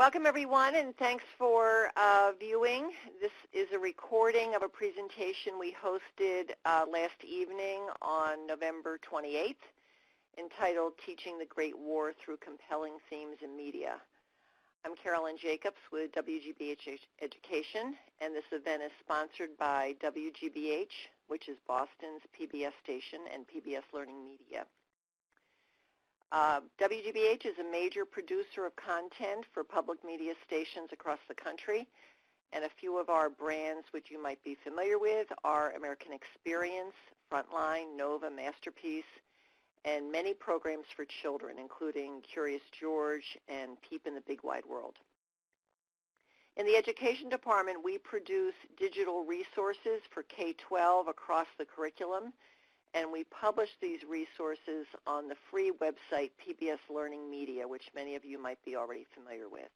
Welcome, everyone, and thanks for viewing. This is a recording of a presentation we hosted last evening on November 28th, entitled Teaching the Great War Through Compelling Themes in Media. I'm Carolyn Jacobs with WGBH Education, and this event is sponsored by WGBH, which is Boston's PBS station, and PBS Learning Media. WGBH is a major producer of content for public media stations across the country, and a few of our brands which you might be familiar with are American Experience, Frontline, Nova, Masterpiece, and many programs for children, including Curious George and Peep in the Big Wide World. In the Education Department, we produce digital resources for K-12 across the curriculum, and we publish these resources on the free website PBS Learning Media, which many of you might be already familiar with.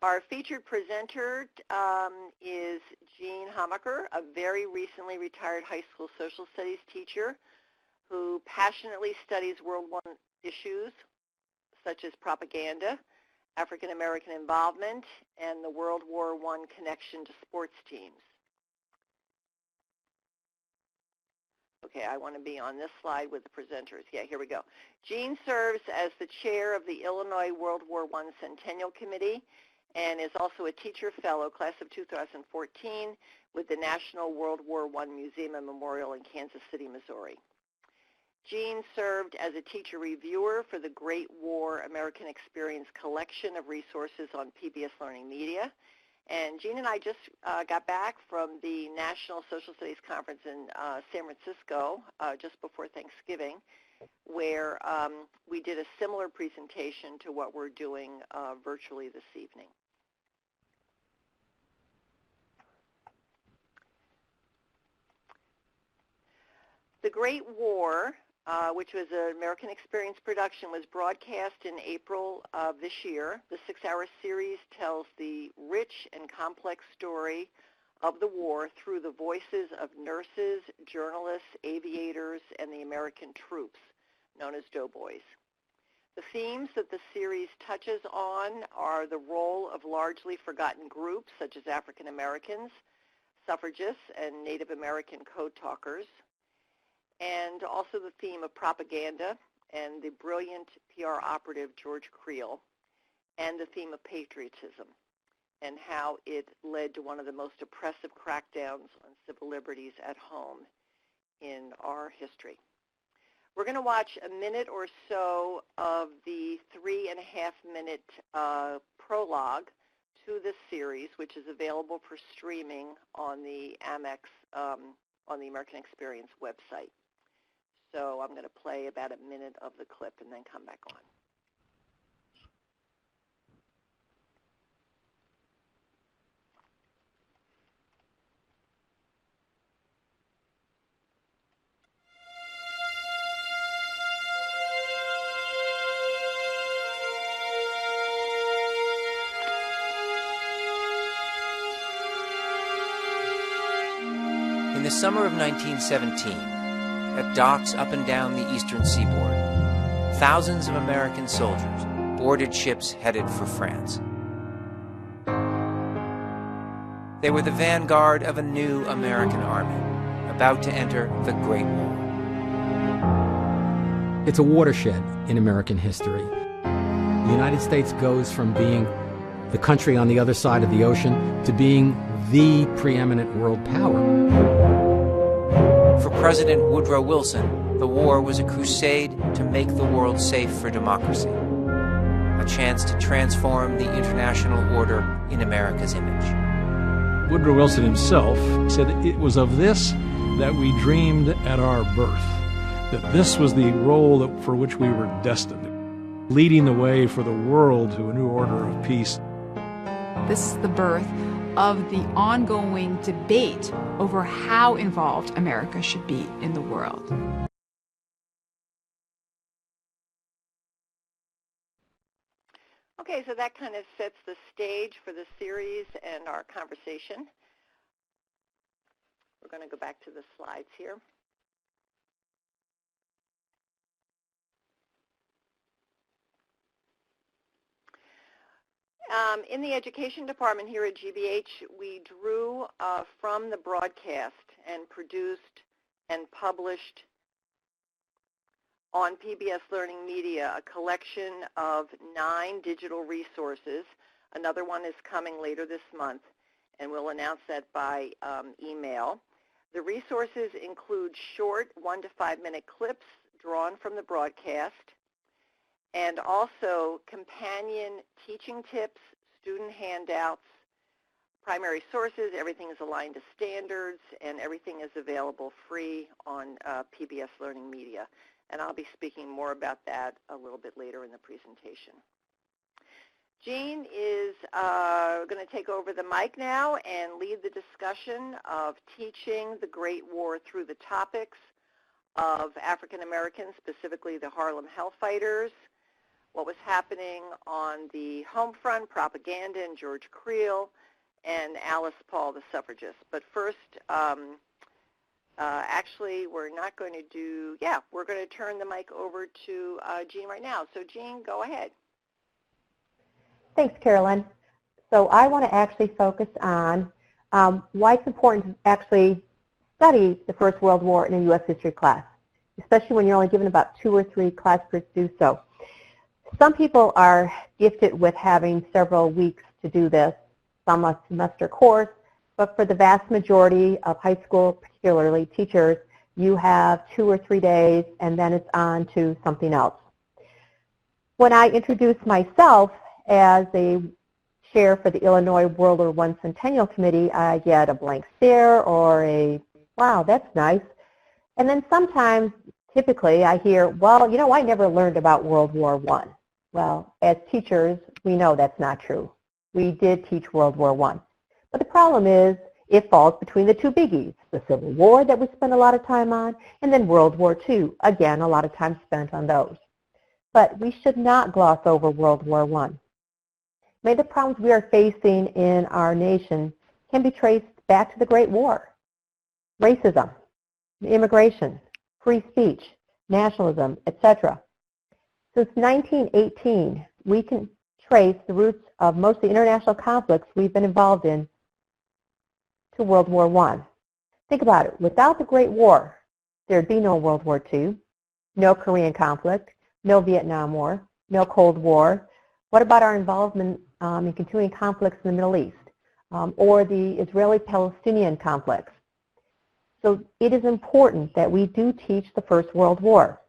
Our featured presenter is Jeanne Hamacher, a very recently retired high school social studies teacher who passionately studies World War I issues such as propaganda, African American involvement, and the World War I connection to sports teams. Okay, I want to be on this slide with the presenters. Yeah, here we go. Jeanne serves as the chair of the Illinois World War I Centennial Committee and is also a teacher fellow, class of 2014, with the National World War I Museum and Memorial in Kansas City, Missouri. Jeanne served as a teacher reviewer for the Great War American Experience collection of resources on PBS Learning Media. And Jeanne and I just got back from the National Social Studies Conference in San Francisco just before Thanksgiving, where we did a similar presentation to what we're doing virtually this evening. The Great War, which was an American Experience production, was broadcast in April of this year. The 6-hour series tells the rich and complex story of the war through the voices of nurses, journalists, aviators, and the American troops, known as doughboys. The themes that the series touches on are the role of largely forgotten groups, such as African Americans, suffragists, and Native American code talkers, and also the theme of propaganda and the brilliant PR operative George Creel, and the theme of patriotism and how it led to one of the most oppressive crackdowns on civil liberties at home in our history. We're going to watch a minute or so of the 3.5-minute prologue to this series, which is available for streaming on the Amex, on the American Experience website. So I'm going to play about a minute of the clip and then come back on. In the summer of 1917, at docks up and down the eastern seaboard, thousands of American soldiers boarded ships headed for France. They were the vanguard of a new American army, about to enter the Great War. It's a watershed in American history. The United States goes from being the country on the other side of the ocean to being the preeminent world power. For President Woodrow Wilson, the war was a crusade to make the world safe for democracy, a chance to transform the international order in America's image. Woodrow Wilson himself said it was of this that we dreamed at our birth, that this was the role for which we were destined, leading the way for the world to a new order of peace. This is the birth of the ongoing debate over how involved America should be in the world. Okay, so that kind of sets the stage for the series and our conversation. We're going to go back to the slides here. In the education department here at GBH, we drew from the broadcast and produced and published on PBS Learning Media a collection of 9 digital resources. Another one is coming later this month, and we'll announce that by email. The resources include short 1 to 5 minute clips drawn from the broadcast, and also companion teaching tips, student handouts, primary sources. Everything is aligned to standards, and everything is available free on PBS Learning Media. And I'll be speaking more about that a little bit later in the presentation. Jeanne is going to take over the mic now and lead the discussion of teaching the Great War through the topics of African Americans, specifically the Harlem Hellfighters, what was happening on the home front, propaganda, and George Creel, and Alice Paul, the suffragist. But first, actually, we're not going to do, we're going to turn the mic over to Jeanne right now. So Jeanne, go ahead. Thanks, Carolyn. So I want to actually focus on why it's important to actually study the First World War in a U.S. history class, especially when you're only given about 2 or 3 class periods to do so. Some people are gifted with having several weeks to do this, some a semester course, but for the vast majority of high school, particularly teachers, you have 2 or 3 days and then it's on to something else. When I introduce myself as a chair for the Illinois World War I Centennial Committee, I get a blank stare or a, wow, that's nice. And then sometimes, typically, I hear, well, you know, I never learned about World War I. Well, as teachers, we know that's not true. We did teach World War I. But the problem is it falls between the 2 biggies, the Civil War that we spent a lot of time on, and then World War II. Again, a lot of time spent on those. But we should not gloss over World War I. Many of the problems we are facing in our nation can be traced back to the Great War. Racism, immigration, free speech, nationalism, etc. Since 1918, we can trace the roots of most of the international conflicts we've been involved in to World War I. Think about it. Without the Great War, there'd be no World War II, no Korean conflict, no Vietnam War, no Cold War. What about our involvement in continuing conflicts in the Middle East or the Israeli-Palestinian conflicts? So it is important that we do teach the First World War.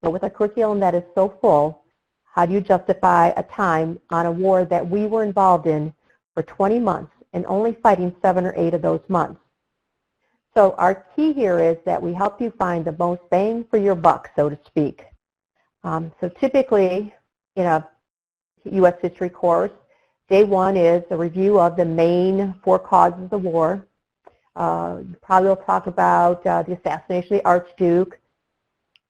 But with a curriculum that is so full, how do you justify a time on a war that we were involved in for 20 months and only fighting 7 or 8 of those months? So our key here is that we help you find the most bang for your buck, so to speak. So typically, in a U.S. history course, day 1 is a review of the main 4 causes of the war. Probably we'll talk about the assassination of the Archduke.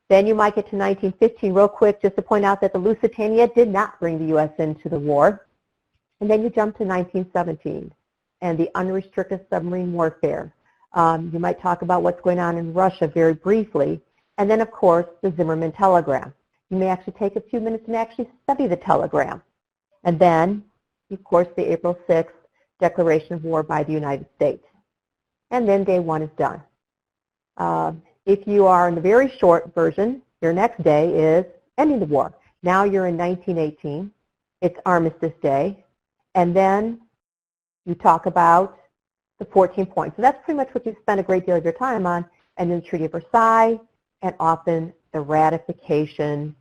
Then you might get to 1915 real quick just to point out that the Lusitania did not bring the U.S. into the war. And then you jump to 1917 and the unrestricted submarine warfare. You might talk about what's going on in Russia very briefly. And then, of course, the Zimmerman telegram. You may actually take a few minutes and actually study the telegram. And then, of course, the April 6th declaration of war by the United States. And then day 1 is done. If you are in the very short version, your next day is ending the war. Now you're in 1918. It's Armistice Day. And then you talk about the 14 points. So that's pretty much what you spend a great deal of your time on. And then the Treaty of Versailles and often the ratification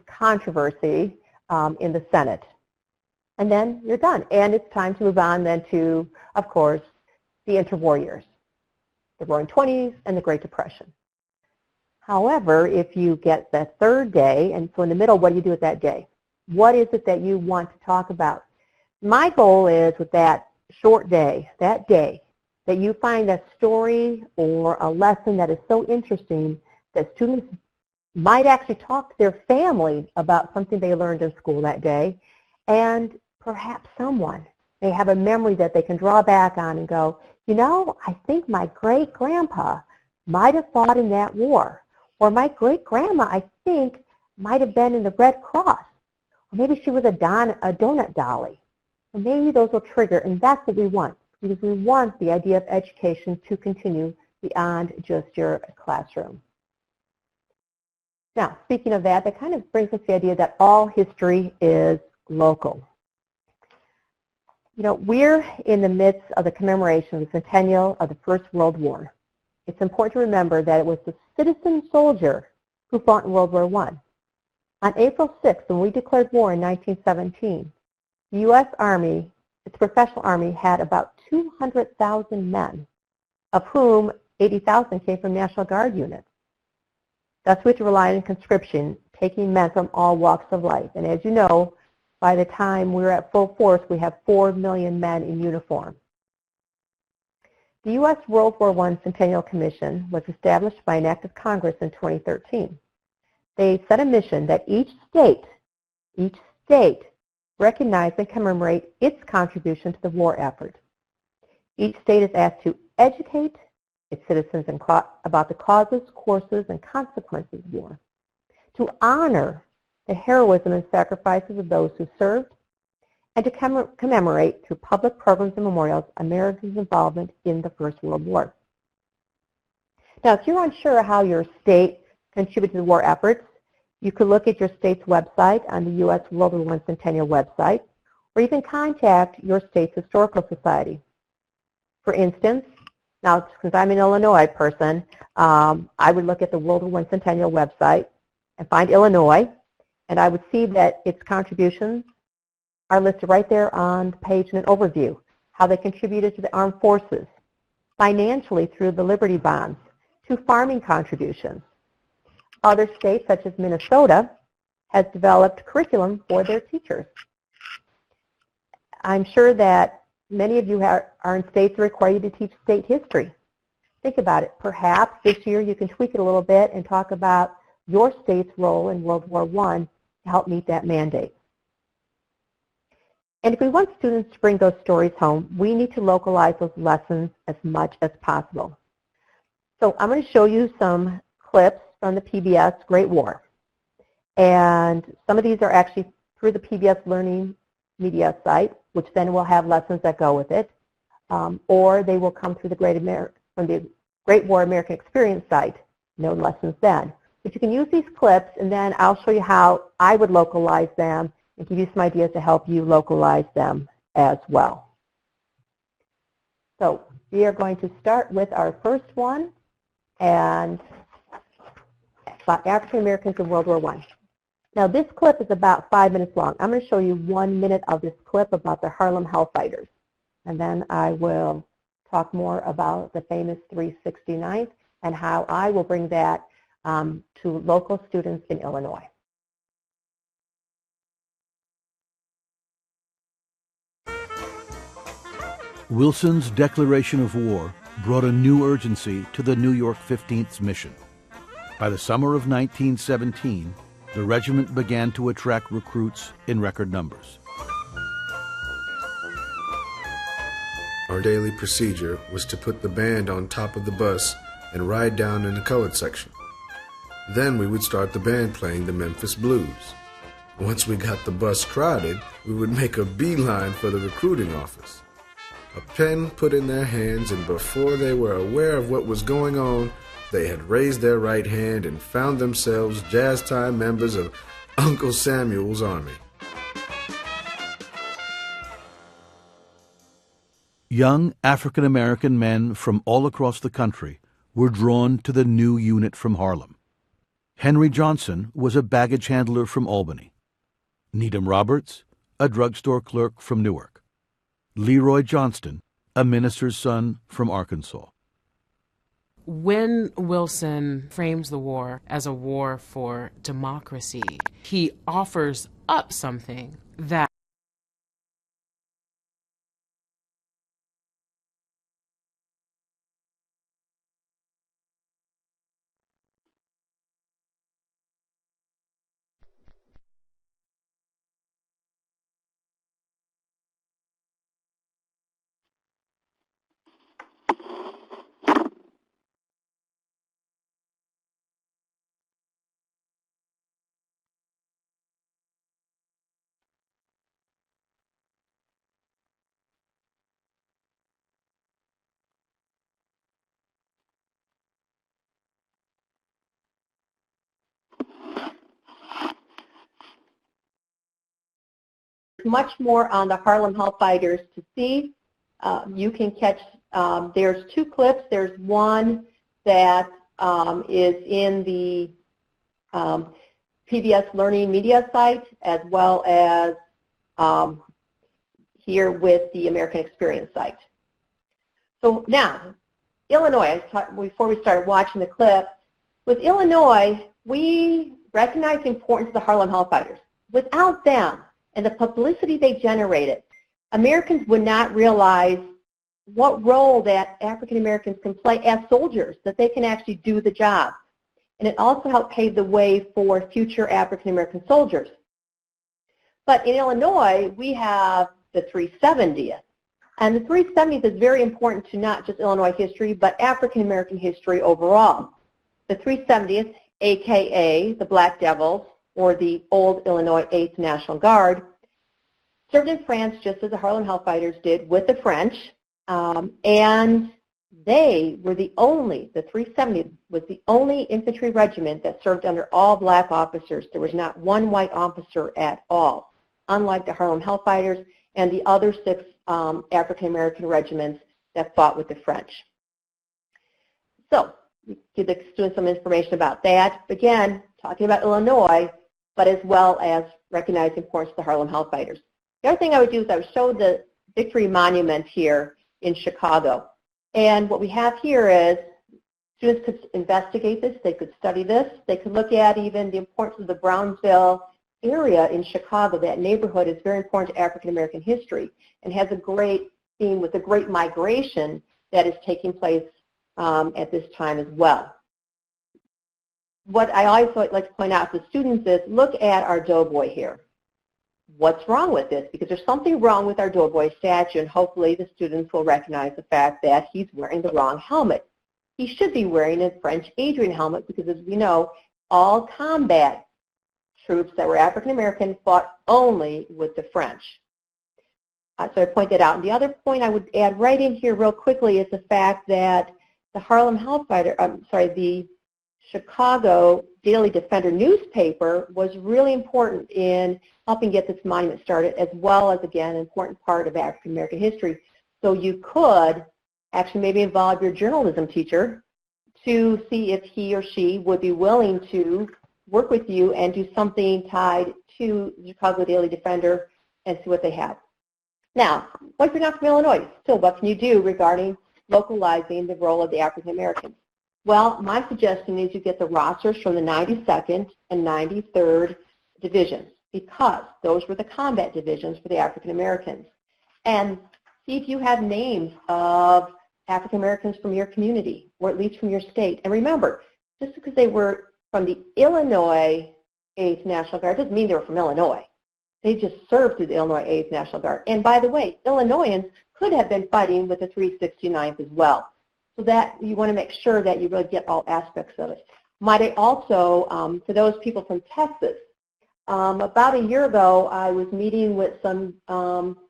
controversy in the Senate. And then you're done. And it's time to move on then to, of course, the interwar years, the Roaring '20s and the Great Depression. However, if you get that 3rd day, and so in the middle, what do you do with that day? What is it that you want to talk about? My goal is with that short day, that you find a story or a lesson that is so interesting that students might actually talk to their family about something they learned in school that day, and perhaps someone may have a memory that they can draw back on and go, you know, I think my great-grandpa might have fought in that war, or my great-grandma, I think, might have been in the Red Cross. Or maybe she was a donut dolly. And maybe those will trigger, and that's what we want, because we want the idea of education to continue beyond just your classroom. Now, speaking of that, that kind of brings us the idea that all history is local. You know, we're in the midst of the commemoration of the Centennial of the First World War. It's important to remember that it was the citizen soldier who fought in World War I. On April 6th, when we declared war in 1917, the U.S. Army, its professional army, had about 200,000 men, of whom 80,000 came from National Guard units. Thus, we had to rely on conscription, taking men from all walks of life. And as you know, by the time we were at full force, we have 4 million men in uniform. The U.S. World War I Centennial Commission was established by an act of Congress in 2013. They set a mission that each state recognize and commemorate its contribution to the war effort. Each state is asked to educate its citizens about the causes, courses, and consequences of war, to honor the heroism and sacrifices of those who served, and to commemorate through public programs and memorials Americans' involvement in the First World War. Now, if you're unsure how your state contributed to the war efforts, you could look at your state's website on the U.S. World War I Centennial website, or you can contact your state's historical society. For instance, now, since I'm an Illinois person, I would look at the World War I Centennial website and find Illinois, and I would see that its contributions are listed right there on the page in an overview, how they contributed to the armed forces, financially through the Liberty Bonds, to farming contributions. Other states, such as Minnesota, has developed curriculum for their teachers. I'm sure that many of you are in states that require you to teach state history. Think about it. Perhaps this year you can tweak it a little bit and talk about your state's role in World War I to help meet that mandate. And if we want students to bring those stories home, we need to localize those lessons as much as possible. So I'm going to show you some clips from the PBS Great War. And some of these are actually through the PBS Learning Media site, which then will have lessons that go with it, or they will come through from the Great War American Experience site, no lessons then. But you can use these clips, and then I'll show you how I would localize them and give you some ideas to help you localize them as well. So we are going to start with our first one, and about African Americans in World War I. Now this clip is about 5 minutes long. I'm going to show you 1 minute of this clip about the Harlem Hellfighters. And then I will talk more about the famous 369th and how I will bring that to local students in Illinois. Wilson's declaration of war brought a new urgency to the New York 15th's mission. By the summer of 1917, the regiment began to attract recruits in record numbers. Our daily procedure was to put the band on top of the bus and ride down in the colored section. Then we would start the band playing the Memphis Blues. Once we got the bus crowded, we would make a beeline for the recruiting office. A pen put in their hands, and before they were aware of what was going on, they had raised their right hand and found themselves jazz-time members of Uncle Samuel's army. Young African-American men from all across the country were drawn to the new unit from Harlem. Henry Johnson was a baggage handler from Albany. Needham Roberts, a drugstore clerk from Newark. Leroy Johnston, a minister's son from Arkansas. When Wilson frames the war as a war for democracy, he offers up something that Much more on the Harlem Hellfighters to see. You can catch, there's two clips. There's one that is in the PBS Learning Media site, as well as here with the American Experience site. So now, Illinois, before we started watching the clip, with Illinois, we recognize the importance of the Harlem Hellfighters. Without them and the publicity they generated, Americans would not realize what role that African Americans can play as soldiers, that they can actually do the job. And it also helped pave the way for future African American soldiers. But in Illinois, we have the 370th. And the 370th is very important to not just Illinois history, but African American history overall. The 370th, aka the Black Devils, or the old Illinois 8th National Guard, served in France just as the Harlem Hellfighters did with the French, and they were the 370th was the only infantry regiment that served under all black officers. There was not one white officer at all, unlike the Harlem Hellfighters and the other 6 African American regiments that fought with the French. So, we give the students some information about that. Again, talking about Illinois, but as well as recognizing the importance of the Harlem Hellfighters. The other thing I would do is I would show the Victory Monument here in Chicago. And what we have here is students could investigate this, they could study this, they could look at even the importance of the Brownsville area in Chicago. That neighborhood is very important to African American history and has a great theme with the Great Migration that is taking place at this time as well. What I always like to point out to students is look at our doughboy here. What's wrong with this? Because there's something wrong with our doughboy statue, and hopefully the students will recognize the fact that he's wearing the wrong helmet. He should be wearing a French Adrian helmet because, as we know, all combat troops that were African American fought only with the French. So I point that out. And the other point I would add right in here real quickly is the fact that the Harlem the Chicago Daily Defender newspaper was really important in helping get this monument started, as well as, again, an important part of African American history. So you could actually maybe involve your journalism teacher to see if he or she would be willing to work with you and do something tied to the Chicago Daily Defender and see what they have. Now, what if you're not from Illinois? Still, what can you do regarding localizing the role of the African Americans? Well, my suggestion is you get the rosters from the 92nd and 93rd divisions, because those were the combat divisions for the African Americans. And see if you have names of African Americans from your community, or at least from your state. And remember, just because they were from the Illinois 8th National Guard doesn't mean they were from Illinois. They just served through the Illinois 8th National Guard. And by the way, Illinoisans could have been fighting with the 369th as well. So that you want to make sure that you really get all aspects of it. Might I also, for those people from Texas, about a year ago, I was meeting with some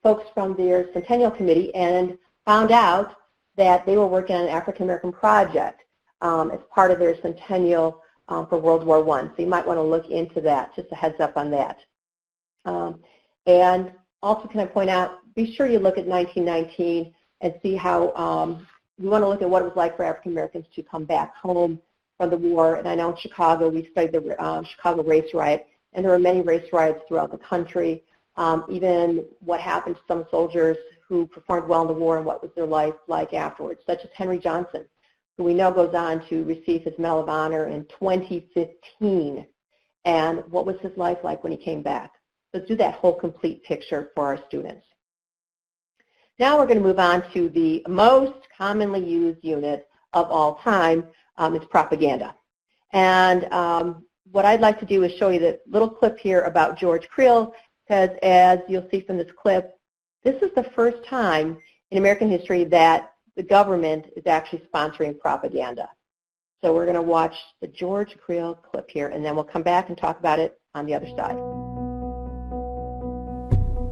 folks from their Centennial committee and found out that they were working on an African American project as part of their Centennial for World War I. So you might want to look into that, just a heads up on that. And also, can I point out, be sure you look at 1919 and see how we want to look at what it was like for African Americans to come back home from the war. And I know in Chicago, we studied the Chicago race riot, and there were many race riots throughout the country. Even what happened to some soldiers who performed well in the war and what was their life like afterwards, such as Henry Johnson, who we know goes on to receive his Medal of Honor in 2015. And what was his life like when he came back? So do that whole complete picture for our students. Now we're going to move on to the most commonly used unit of all time. It's propaganda. And what I'd like to do is show you the little clip here about George Creel, because as you'll see from this clip, this is the first time in American history that the government is actually sponsoring propaganda. So we're going to watch the George Creel clip here, and then we'll come back and talk about it on the other side.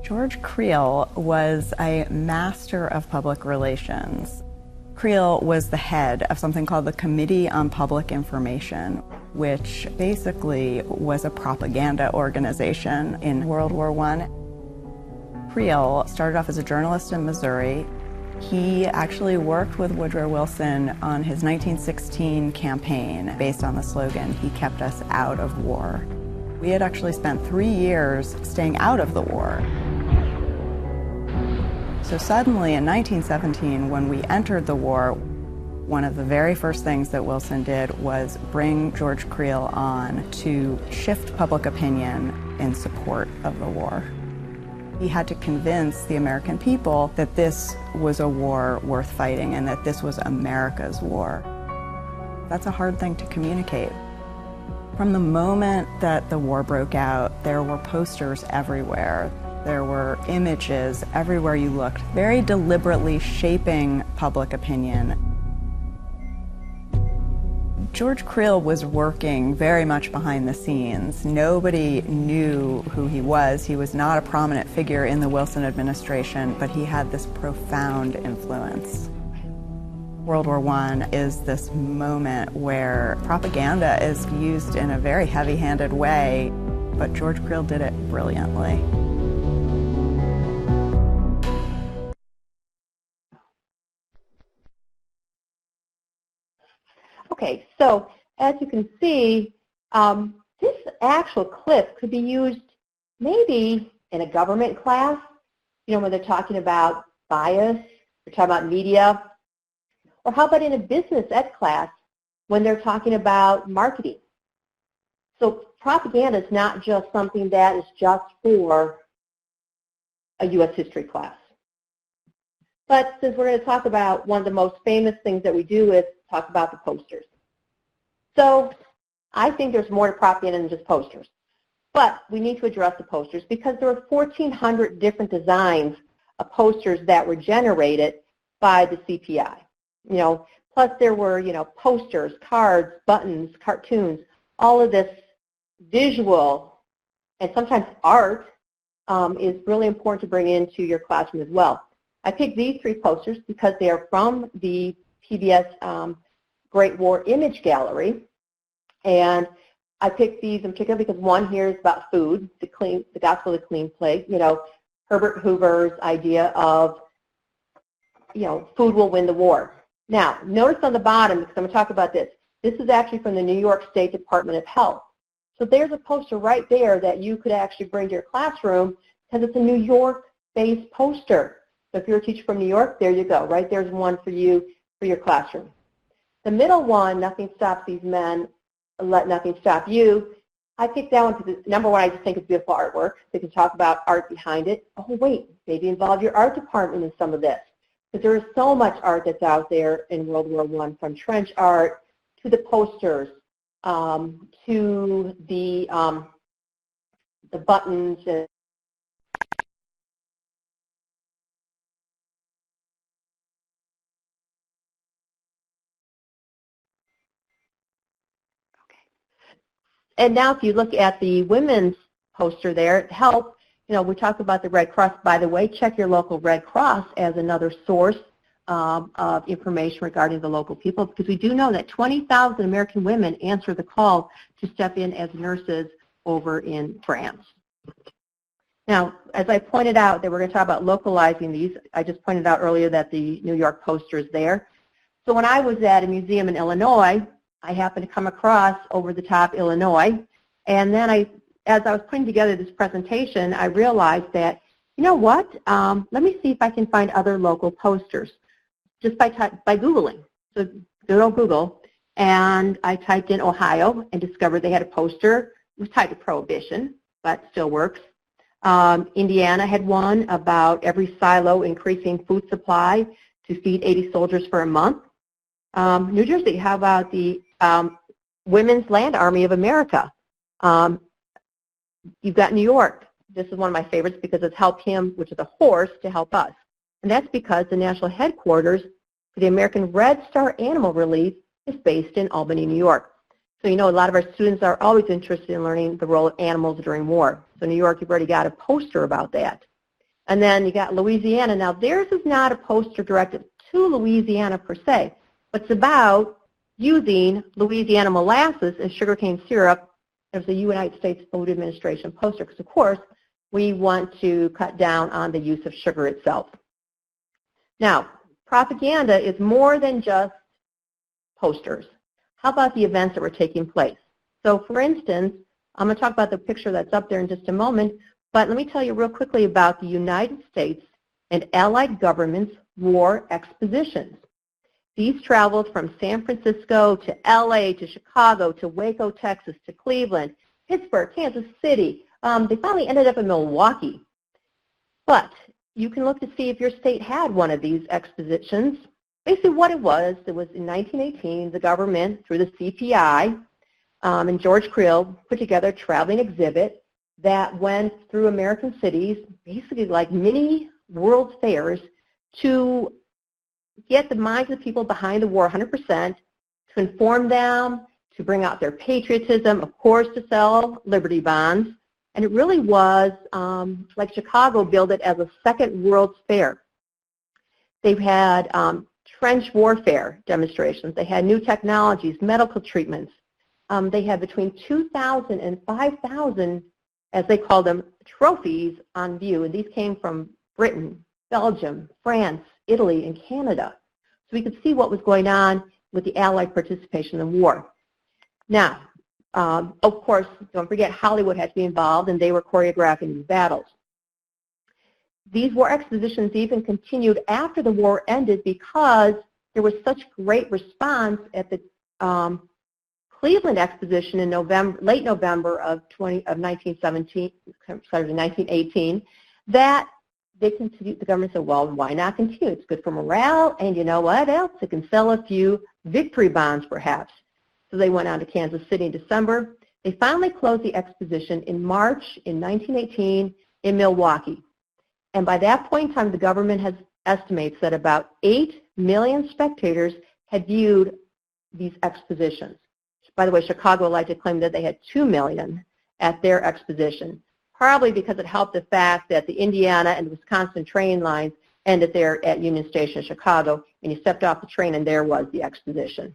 George Creel was a master of public relations. Creel was the head of something called the Committee on Public Information, which basically was a propaganda organization in World War I. Creel started off as a journalist in Missouri. He actually worked with Woodrow Wilson on his 1916 campaign based on the slogan, "He kept us out of war." We had actually spent 3 years staying out of the war. So suddenly in 1917, when we entered the war, one of the very first things that Wilson did was bring George Creel on to shift public opinion in support of the war. He had to convince the American people that this was a war worth fighting and that this was America's war. That's a hard thing to communicate. From the moment that the war broke out, there were posters everywhere. There were images everywhere you looked, very deliberately shaping public opinion. George Creel was working very much behind the scenes. Nobody knew who he was. He was not a prominent figure in the Wilson administration, but he had this profound influence. World War I is this moment where propaganda is used in a very heavy-handed way, but George Creel did it brilliantly. Okay, so as you can see, this actual clip could be used maybe in a government class, when they're talking about bias, they're talking about media, or how about in a business ed class when they're talking about marketing. So propaganda is not just something that is just for a U.S. history class. But since we're going to talk about one of the most famous things that we do is talk about the posters. So I think there's more to propaganda than just posters. But we need to address the posters because there were 1,400 different designs of posters that were generated by the CPI. Plus there were, posters, cards, buttons, cartoons, all of this visual and sometimes art is really important to bring into your classroom as well. I picked these 3 posters because they are from the PBS Great War Image Gallery, and I picked these in particular because one here is about food, the gospel of the clean plate. Herbert Hoover's idea of, food will win the war. Now, notice on the bottom, because I'm going to talk about this, this is actually from the New York State Department of Health. So there's a poster right there that you could actually bring to your classroom because it's a New York-based poster. So if you're a teacher from New York, there you go. Right there's one for you for your classroom. The middle one, Nothing Stops These Men, Let Nothing Stop You. I picked that one because, number one, I just think it's beautiful artwork. They can talk about art behind it. Oh, wait, maybe involve your art department in some of this. Because there is so much art that's out there in World War I, from trench art to the posters, to the buttons. And now if you look at the women's poster there, help, we talk about the Red Cross. By the way, check your local Red Cross as another source of information regarding the local people, because we do know that 20,000 American women answer the call to step in as nurses over in France. Now, as I pointed out, that we're going to talk about localizing these. I just pointed out earlier that the New York poster is there. So when I was at a museum in Illinois, I happened to come across Over the Top Illinois, and then as I was putting together this presentation, I realized that, let me see if I can find other local posters just by Googling. So good old Google, and I typed in Ohio and discovered they had a poster. It was tied to Prohibition, but still works. Indiana had one about every silo increasing food supply to feed 80 soldiers for a month. New Jersey, how about the Women's Land Army of America? You've got New York. This is one of my favorites because it's Help Him, which is a horse, to help us. And that's because the national headquarters for the American Red Star Animal Relief is based in Albany, New York. So a lot of our students are always interested in learning the role of animals during war. So New York, you've already got a poster about that. And then you got Louisiana. Now theirs is not a poster directed to Louisiana per se, but it's about using Louisiana molasses and sugarcane syrup as the United States Food Administration poster, because of course we want to cut down on the use of sugar itself. Now, propaganda is more than just posters. How about the events that were taking place? So for instance, I'm going to talk about the picture that's up there in just a moment, but let me tell you real quickly about the United States and Allied governments' war expositions. These traveled from San Francisco to LA to Chicago to Waco, Texas to Cleveland, Pittsburgh, Kansas City. They finally ended up in Milwaukee. But you can look to see if your state had one of these expositions. Basically what it was in 1918, the government, through the CPI, and George Creel put together a traveling exhibit that went through American cities, basically like mini world fairs, to get the minds of people behind the war 100%, to inform them, to bring out their patriotism, of course to sell Liberty bonds. And it really was like Chicago billed it as a second World's Fair. They've had trench warfare demonstrations. They had new technologies, medical treatments. They had between 2,000 and 5,000, as they called them, trophies on view. And these came from Britain, Belgium, France, Italy, and Canada. So we could see what was going on with the Allied participation in the war. Now, of course, don't forget Hollywood had to be involved, and they were choreographing these battles. These war expositions even continued after the war ended because there was such great response at the Cleveland exposition in late November of 1918, that they continued, the government said, well, why not continue? It's good for morale, and you know what else? It can sell a few victory bonds, perhaps. So they went on to Kansas City in December. They finally closed the exposition in March in 1918 in Milwaukee. And by that point in time, the government has estimates that about 8 million spectators had viewed these expositions. By the way, Chicago liked to claim that they had 2 million at their exposition, probably because it helped the fact that the Indiana and Wisconsin train lines ended there at Union Station in Chicago, and you stepped off the train and there was the exposition.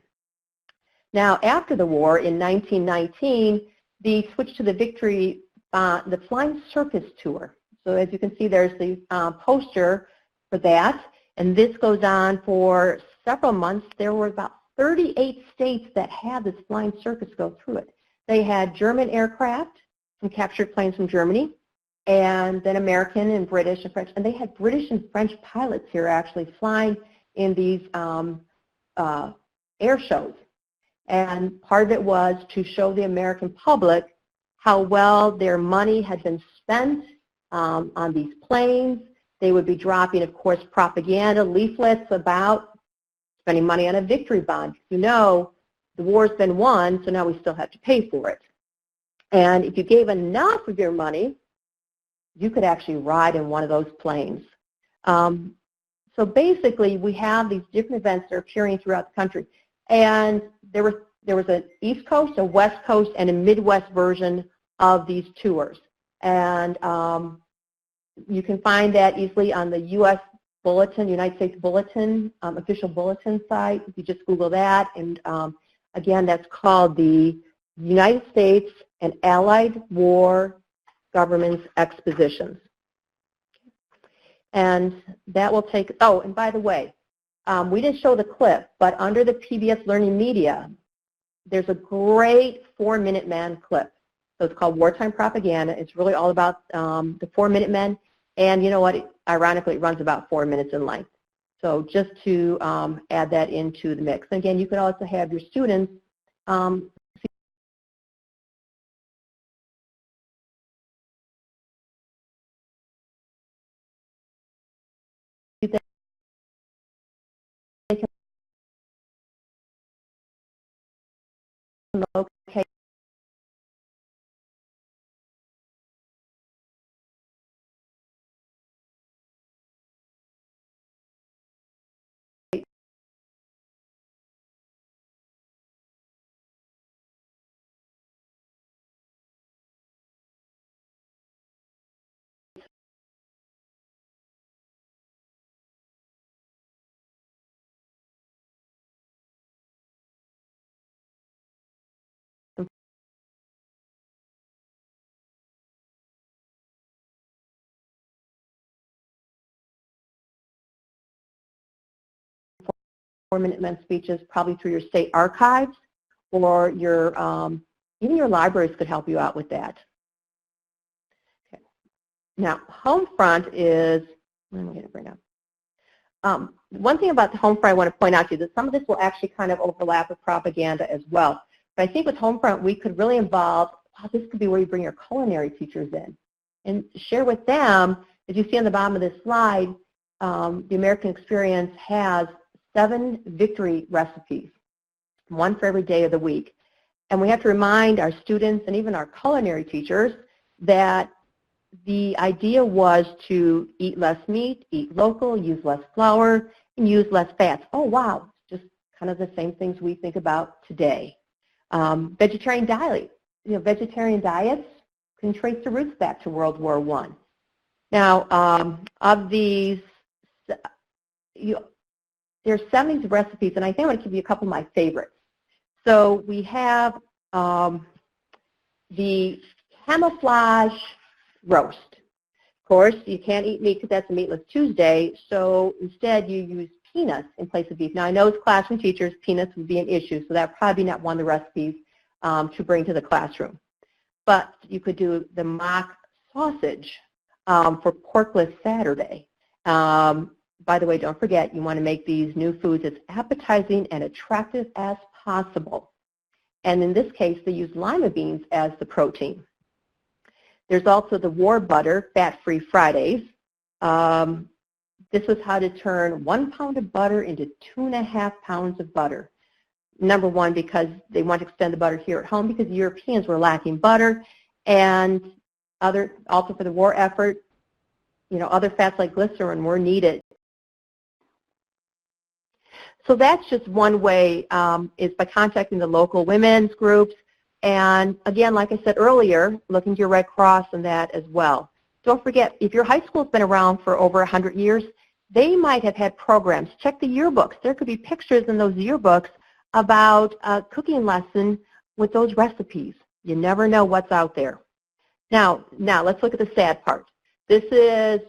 Now, after the war in 1919, they switched to the the Flying Circus Tour. So as you can see, there's the poster for that, and this goes on for several months. There were about 38 states that had this flying circus go through it. They had German aircraft and captured planes from Germany, and then American and British and French, and they had British and French pilots here actually flying in these air shows. And part of it was to show the American public how well their money had been spent on these planes. They would be dropping, of course, propaganda leaflets about spending money on a victory bond. You know, the war's been won, so now we still have to pay for it. And if you gave enough of your money, you could actually ride in one of those planes. So basically, we have these different events that are appearing throughout the country. And there was an East Coast, a West Coast, and a Midwest version of these tours. And you can find that easily on the U.S. Bulletin, United States Bulletin, official bulletin site. If you just Google that. And again, that's called the United States and Allied War Governments Expositions. And that will take, oh, and by the way, we didn't show the clip, but under the PBS Learning Media, there's a great 4-Minute Man clip. So it's called Wartime Propaganda. It's really all about the 4-Minute Men. And you know what? Ironically, it runs about 4 minutes in length. So just to add that into the mix. And again, you can also have your students locate Minutemen speeches probably through your state archives, or your even your libraries could help you out with that. Okay. Now, Homefront is, I'm going to bring up. One thing about the Homefront I want to point out to you that some of this will actually kind of overlap with propaganda as well. But I think with Homefront we could really involve, this could be where you bring your culinary teachers in and share with them, as you see on the bottom of this slide, the American Experience has 7 victory recipes, 1 for every day of the week. And we have to remind our students and even our culinary teachers that the idea was to eat less meat, eat local, use less flour, and use less fats. Oh, wow, just kind of the same things we think about today. Vegetarian diet, vegetarian diets can trace the roots back to World War I. Now, of these, there's 70 recipes, and I think I want to give you a couple of my favorites. So we have the camouflage roast. Of course, you can't eat meat because that's a meatless Tuesday, so instead you use peanuts in place of beef. Now, I know as classroom teachers, peanuts would be an issue, so that's probably not one of the recipes to bring to the classroom. But you could do the mock sausage for Porkless Saturday. By the way, don't forget, you want to make these new foods as appetizing and attractive as possible. And in this case, they use lima beans as the protein. There's also the War Butter Fat-Free Fridays. This was how to turn 1 pound of butter into 2.5 pounds of butter. Number one, because they want to extend the butter here at home because the Europeans were lacking butter, and also for the war effort, other fats like glycerin were needed. So that's just one way, is by contacting the local women's groups. And again, like I said earlier, looking to your Red Cross and that as well. Don't forget, if your high school's been around for over 100 years, they might have had programs. Check the yearbooks. There could be pictures in those yearbooks about a cooking lesson with those recipes. You never know what's out there. Now let's look at the sad part. This is,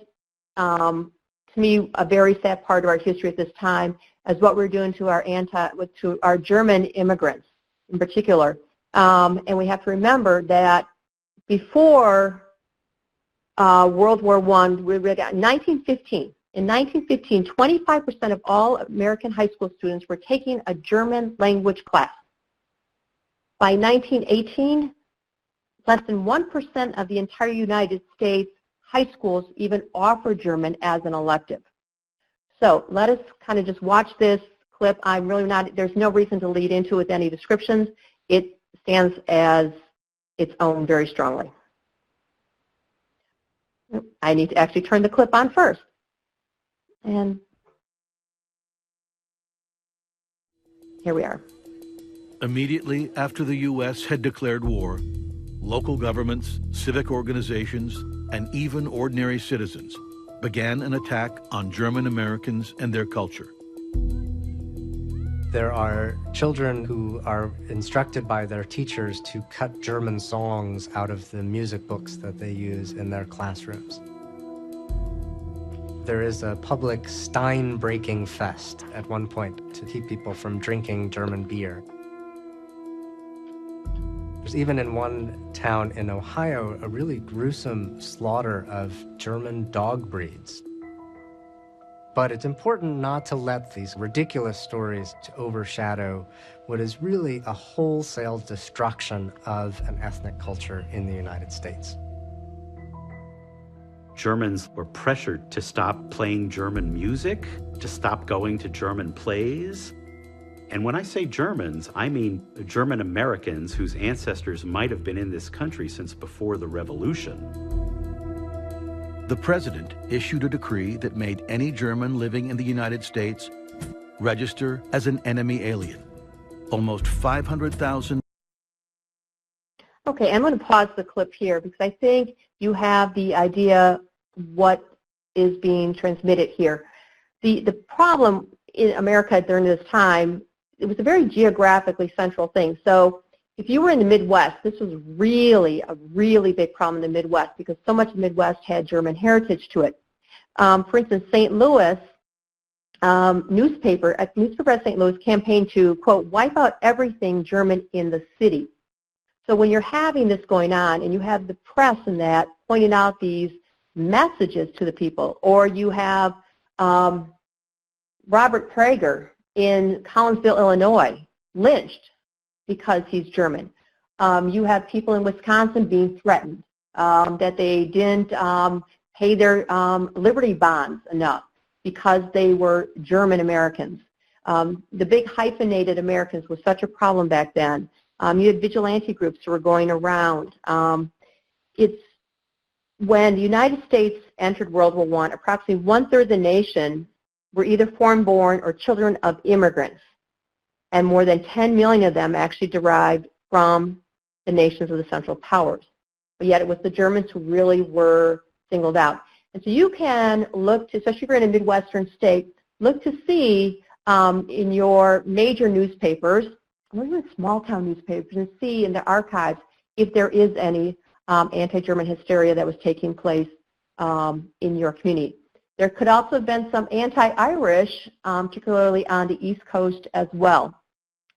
to me, a very sad part of our history at this time, as what we're doing to our German immigrants in particular. And we have to remember that before World War I, we got 1915. In 1915, 25% of all American high school students were taking a German language class. By 1918, less than 1% of the entire United States high schools even offer German as an elective. So let us kind of just watch this clip. There's no reason to lead into it with any descriptions. It stands as its own very strongly. I need to actually turn the clip on first. And here we are. Immediately after the U.S. had declared war, local governments, civic organizations, and even ordinary citizens began an attack on German Americans and their culture. There are children who are instructed by their teachers to cut German songs out of the music books that they use in their classrooms. There is a public Stein-breaking fest at one point to keep people from drinking German beer. There's even in one town in Ohio a really gruesome slaughter of German dog breeds. But it's important not to let these ridiculous stories to overshadow what is really a wholesale destruction of an ethnic culture in the United States. Germans were pressured to stop playing German music, to stop going to German plays. And when I say Germans, I mean German Americans whose ancestors might have been in this country since before the Revolution. The president issued a decree that made any German living in the United States register as an enemy alien. Almost 500,000. Okay, I'm going to pause the clip here because I think you have the idea what is being transmitted here. The problem in America during this time, it was a very geographically central thing. So if you were in the Midwest, this was really a really big problem in the Midwest because so much of the Midwest had German heritage to it. For instance, St. Louis newspaper at St. Louis campaigned to, quote, wipe out everything German in the city. So when you're having this going on and you have the press and that pointing out these messages to the people, or you have Robert Prager in Collinsville, Illinois, lynched because he's German. You have people in Wisconsin being threatened that they didn't pay their Liberty bonds enough because they were German Americans. The big hyphenated Americans was such a problem back then. You had vigilante groups who were going around. It's when the United States entered World War I, approximately 1/3 of the nation were either foreign-born or children of immigrants, and more than 10 million of them actually derived from the nations of the Central Powers. But yet it was the Germans who really were singled out. And so you can look to, especially if you're in a Midwestern state, look to see in your major newspapers, or even small-town newspapers, and see in the archives if there is any anti-German hysteria that was taking place in your community. There could also have been some anti-Irish, particularly on the East Coast as well.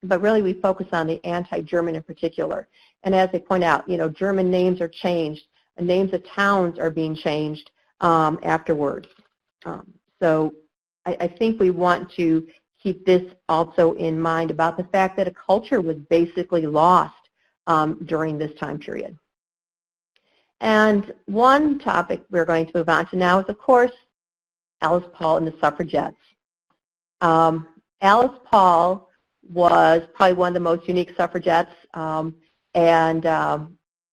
But really we focus on the anti-German in particular. And as they point out, you know, German names are changed. Names of towns are being changed afterwards. So I think we want to keep this also in mind about the fact that a culture was basically lost during this time period. And one topic we're going to move on to now is, of course, Alice Paul and the suffragettes. Alice Paul was probably one of the most unique suffragettes, and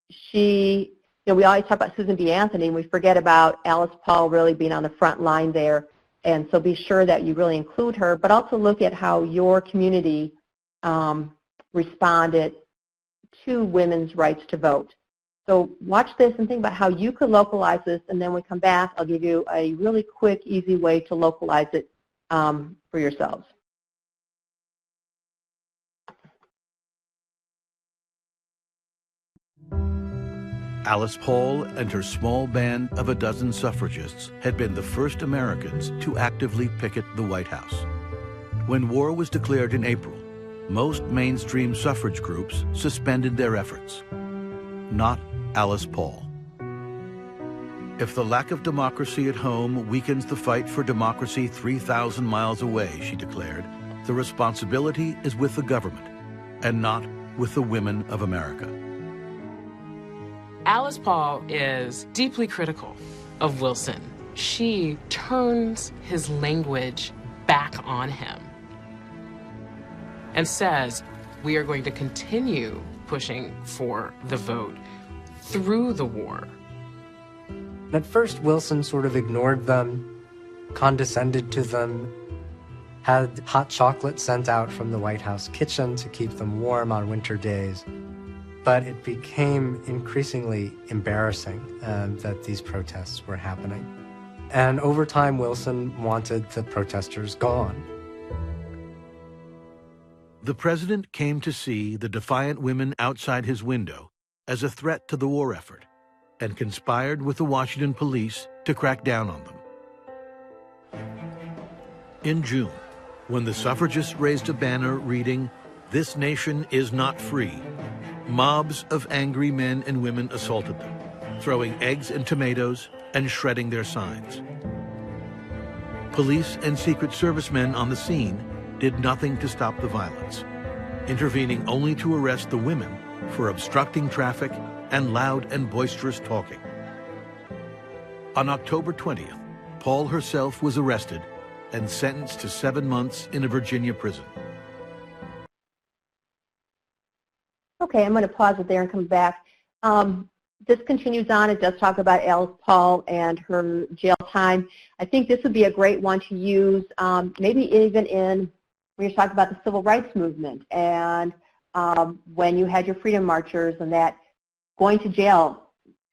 she, you know, we always talk about Susan B. Anthony, and we forget about Alice Paul really being on the front line there. And so be sure that you really include her, but also look at how your community responded to women's rights to vote. So watch this and think about how you could localize this, and then when we come back, I'll give you a really quick, easy way to localize it for yourselves. Alice Paul and her small band of a dozen suffragists had been the first Americans to actively picket the White House. When war was declared in April, most mainstream suffrage groups suspended their efforts. Not Alice Paul. If the lack of democracy at home weakens the fight for democracy 3,000 miles away, she declared, the responsibility is with the government and not with the women of America. Alice Paul is deeply critical of Wilson. She turns his language back on him and says, we are going to continue pushing for the vote through the war. At first, Wilson sort of ignored them, condescended to them, had hot chocolate sent out from the White House kitchen to keep them warm on winter days. But it became increasingly embarrassing that these protests were happening. And over time, Wilson wanted the protesters gone. The president came to see the defiant women outside his window as a threat to the war effort and conspired with the Washington police to crack down on them. In June, when the suffragists raised a banner reading, "This nation is not free," mobs of angry men and women assaulted them, throwing eggs and tomatoes and shredding their signs. Police and Secret Service men on the scene did nothing to stop the violence, intervening only to arrest the women for obstructing traffic and loud and boisterous talking. On October 20th, Paul herself was arrested and sentenced to 7 months in a Virginia prison. Okay, I'm going to pause it there and come back. This continues on. It does talk about Alice Paul and her jail time. I think this would be a great one to use, maybe even in when you're talking about the civil rights movement and when you had your freedom marchers and that going to jail,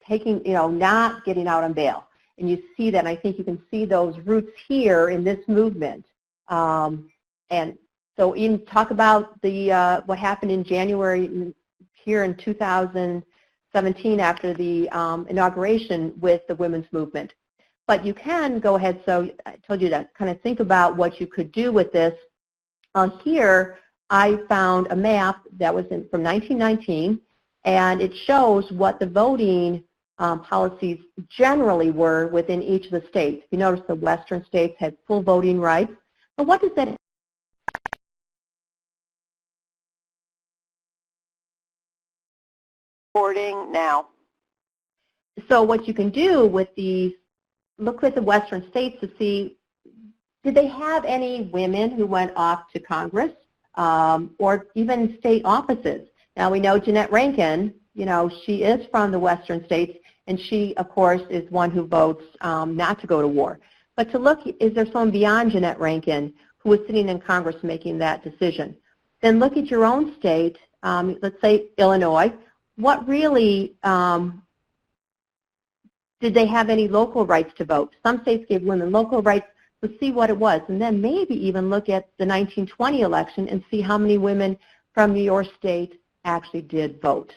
taking, not getting out on bail. And you see that, and I think you can see those roots here in this movement. And so talk about the what happened in January here in 2017 after the inauguration with the women's movement. But you can go ahead, so I told you to kind of think about what you could do with this. Here, I found a map that was from 1919, and it shows what the voting policies generally were within each of the states. You notice the western states had full voting rights. But what does that Recording now. So what you can do with these, look at the western states to see, did they have any women who went off to Congress or even state offices? Now we know Jeanette Rankin, you know, she is from the western states, and she, of course, is one who votes not to go to war. But to look, is there someone beyond Jeanette Rankin who was sitting in Congress making that decision? Then look at your own state, let's say Illinois. What really, did they have any local rights to vote? Some states gave women local rights, so see what it was. And then maybe even look at the 1920 election and see how many women from your state actually did vote.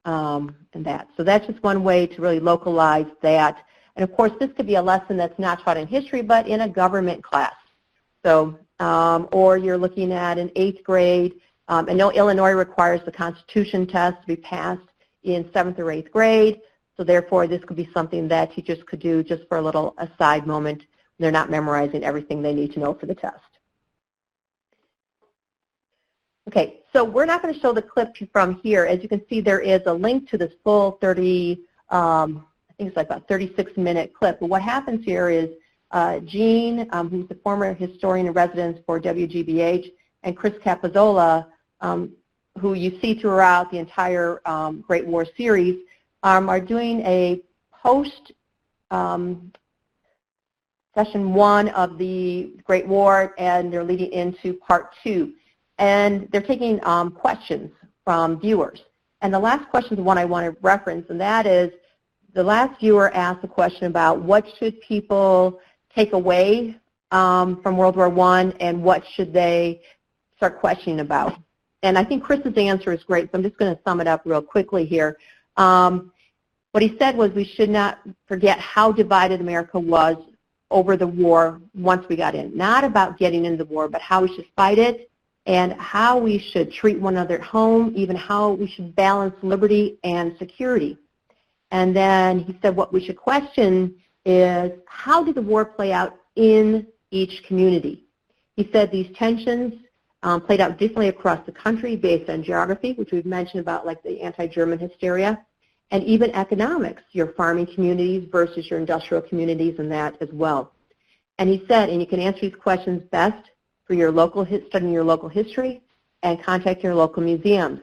And that. So that's just one way to really localize that. And of course, this could be a lesson that's not taught in history, but in a government class. So, or you're looking at an 8th grade. I know Illinois requires the Constitution test to be passed in 7th or 8th grade. So therefore, this could be something that teachers could do just for a little aside moment. They're not memorizing everything they need to know for the test. Okay, so we're not going to show the clip from here. As you can see, there is a link to this full 30, I think it's like about 36-minute clip. But what happens here is Jeanne, who's the former historian in residence for WGBH, and Chris Capozzola, who you see throughout the entire Great War series, are doing a post session 1 of the Great War, and they're leading into part 2. And they're taking questions from viewers. And the last question is the one I want to reference, and that is the last viewer asked a question about what should people take away from World War I and what should they start questioning about. And I think Chris's answer is great, so I'm just going to sum it up real quickly here. What he said was we should not forget how divided America was over the war once we got in. Not about getting into the war, but how we should fight it and how we should treat one another at home, even how we should balance liberty and security. And then he said what we should question is how did the war play out in each community? He said these tensions played out differently across the country based on geography, which we've mentioned about like the anti-German hysteria, and even economics, your farming communities versus your industrial communities and that as well. And he said, and you can answer these questions best for your local studying your local history and contacting your local museums.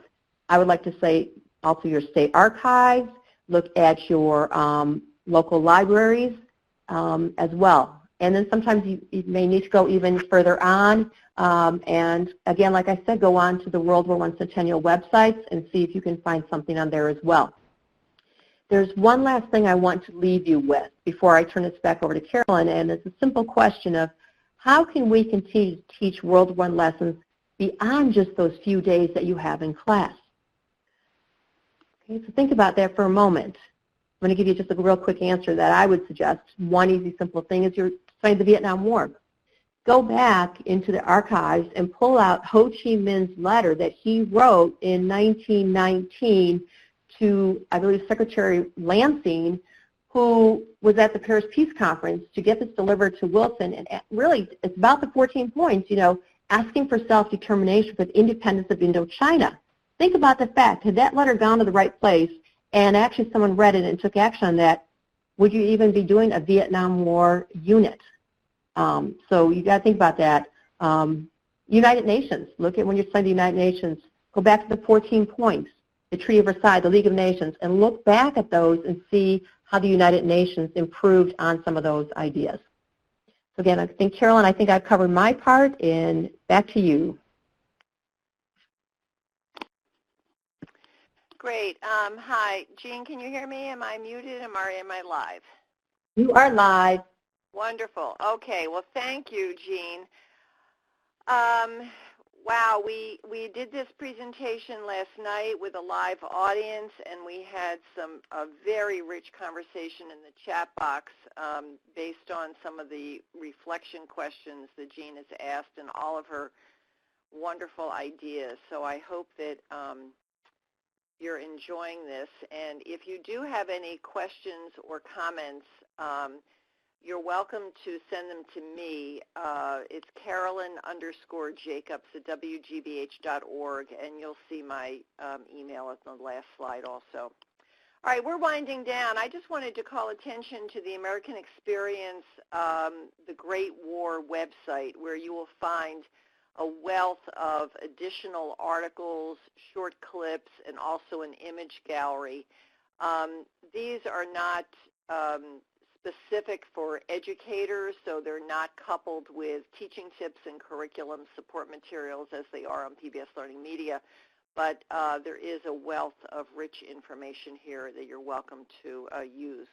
I would like to say also your state archives, look at your local libraries as well. And then sometimes you may need to go even further on. And again, like I said, go on to the World War I Centennial websites and see if you can find something on there as well. There's one last thing I want to leave you with before I turn this back over to Carolyn, and it's a simple question of how can we continue to teach World War I lessons beyond just those few days that you have in class? Okay, so think about that for a moment. I'm going to give you just a real quick answer that I would suggest. One easy, simple thing is you're studying the Vietnam War. Go back into the archives and pull out Ho Chi Minh's letter that he wrote in 1919 to, I believe, Secretary Lansing, who was at the Paris Peace Conference to get this delivered to Wilson. And really, it's about the 14 points, you know, asking for self-determination for the independence of Indochina. Think about the fact, had that letter gone to the right place and actually someone read it and took action on that, would you even be doing a Vietnam War unit? So you got to think about that. United Nations, look at when you're studying the United Nations, go back to the 14 points, the Treaty of Versailles, the League of Nations, and look back at those and see how the United Nations improved on some of those ideas. So again, I think, Carolyn, I think I've covered my part, and back to you. Great. Hi, Jeanne, can you hear me? Am I muted? Am I live? You are live. Wonderful. Okay. Well, thank you, Jeanne. Wow, we did this presentation last night with a live audience, and we had a very rich conversation in the chat box based on some of the reflection questions that Jeanne has asked and all of her wonderful ideas. So I hope that you're enjoying this. And if you do have any questions or comments, you're welcome to send them to me. It's Carolyn_Jacobs at WGBH.org, and you'll see my email at the last slide also. All right, we're winding down. I just wanted to call attention to the American Experience, the Great War website, where you will find a wealth of additional articles, short clips, and also an image gallery. These are not specific for educators, so they're not coupled with teaching tips and curriculum support materials as they are on PBS Learning Media, but there is a wealth of rich information here that you're welcome to use.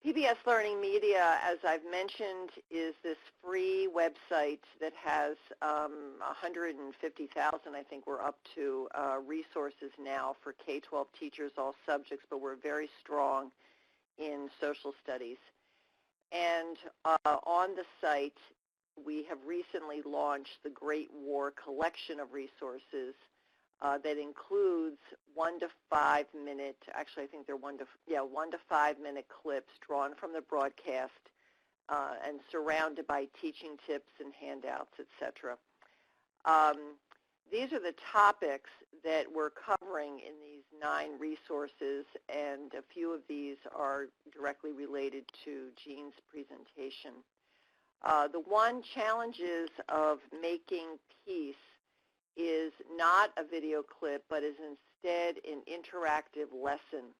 PBS Learning Media, as I've mentioned, is this free website that has 150,000, I think we're up to, resources now for K-12 teachers, all subjects, but we're very strong in social studies. And on the site, we have recently launched the Great War collection of resources that includes 1 to 5 minute, actually I think they're 1 to 5 minute clips drawn from the broadcast and surrounded by teaching tips and handouts, etc. These are the topics that we're covering in these 9 resources, and a few of these are directly related to Jeanne's presentation. The one challenges of making peace is not a video clip, but is instead an interactive lesson.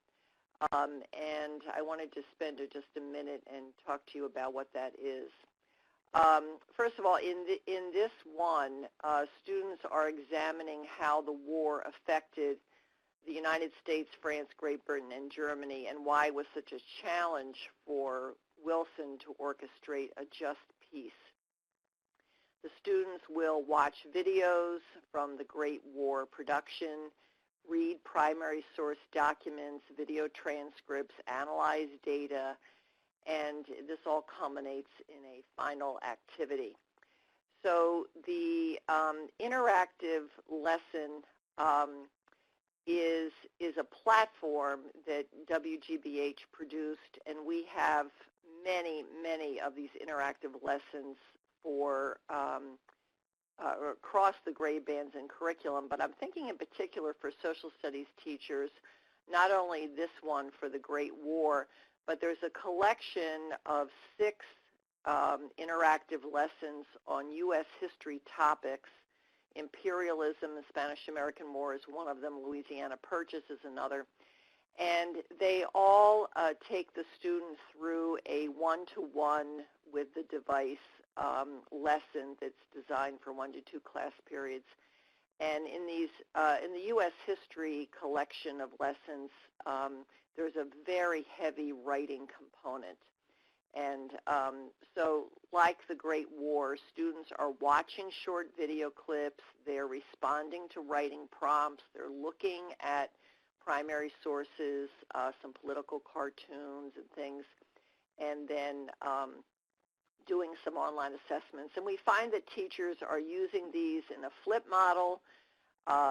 And I wanted to spend just a minute and talk to you about what that is. First of all, in this one, students are examining how the war affected the United States, France, Great Britain, and Germany, and why it was such a challenge for Wilson to orchestrate a just peace. The students will watch videos from the Great War production, read primary source documents, video transcripts, analyze data, and this all culminates in a final activity. So the interactive lesson is a platform that WGBH produced, and we have many, many of these interactive lessons for across the grade bands and curriculum, but I'm thinking in particular for social studies teachers, not only this one for the Great War, but there's a collection of 6 interactive lessons on U.S. history topics. Imperialism, the Spanish-American War is one of them. Louisiana Purchase is another. And they all take the students through a one-to-one with the device lesson that's designed for 1 to 2 class periods. And in these, in the U.S. history collection of lessons, there's a very heavy writing component. And so like the Great War, students are watching short video clips, they're responding to writing prompts, they're looking at primary sources, some political cartoons and things, and then doing some online assessments. And we find that teachers are using these in a flip model.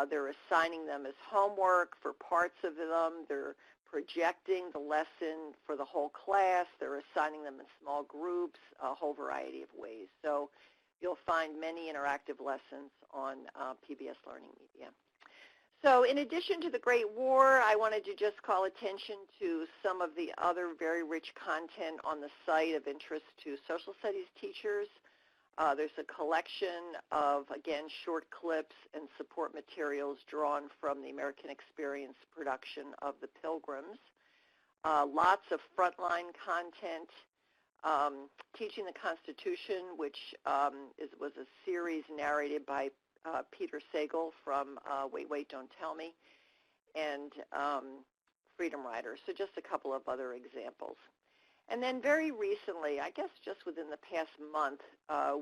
They're assigning them as homework for parts of them. They're projecting the lesson for the whole class. They're assigning them in small groups, a whole variety of ways. So you'll find many interactive lessons on PBS Learning Media. So in addition to the Great War, I wanted to just call attention to some of the other very rich content on the site of interest to social studies teachers. There's a collection of, again, short clips and support materials drawn from the American Experience production of The Pilgrims. Lots of frontline content. Teaching the Constitution, which was a series narrated by Peter Sagal from Wait, Wait, Don't Tell Me, and Freedom Riders. So just a couple of other examples. And then very recently, I guess just within the past month,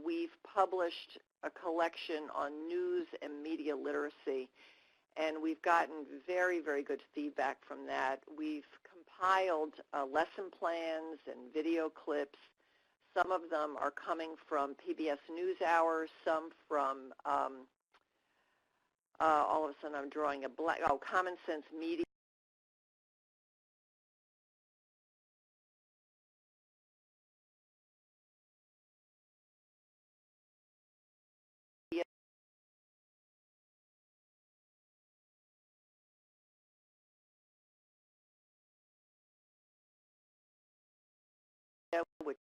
we've published a collection on news and media literacy, and we've gotten very, very good feedback from that. We've compiled lesson plans and video clips. Some of them are coming from PBS NewsHour, some from, all of a sudden I'm drawing a blank, Common Sense Media. Which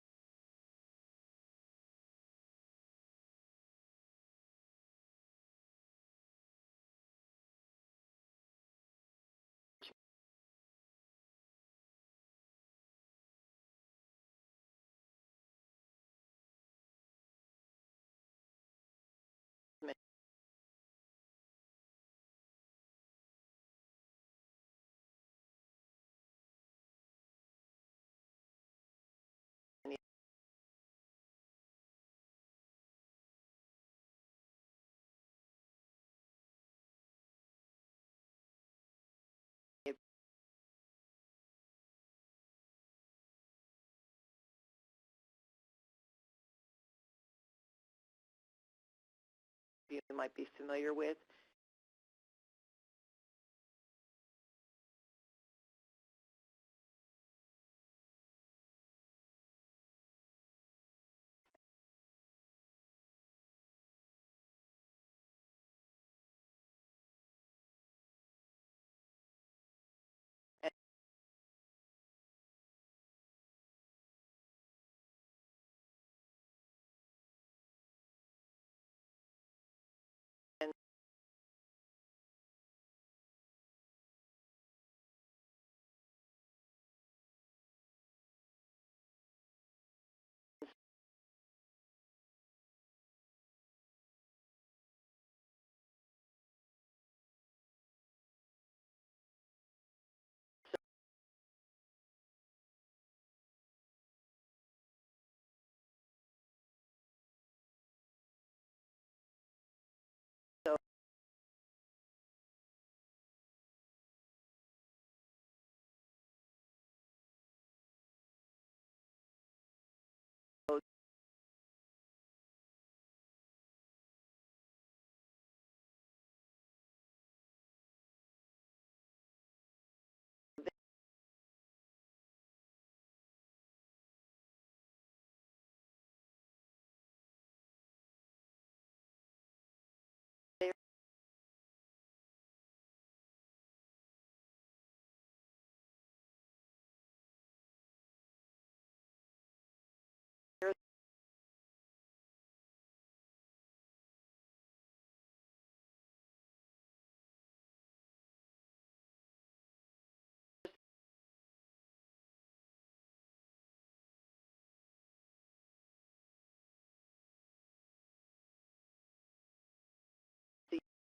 you might be familiar with.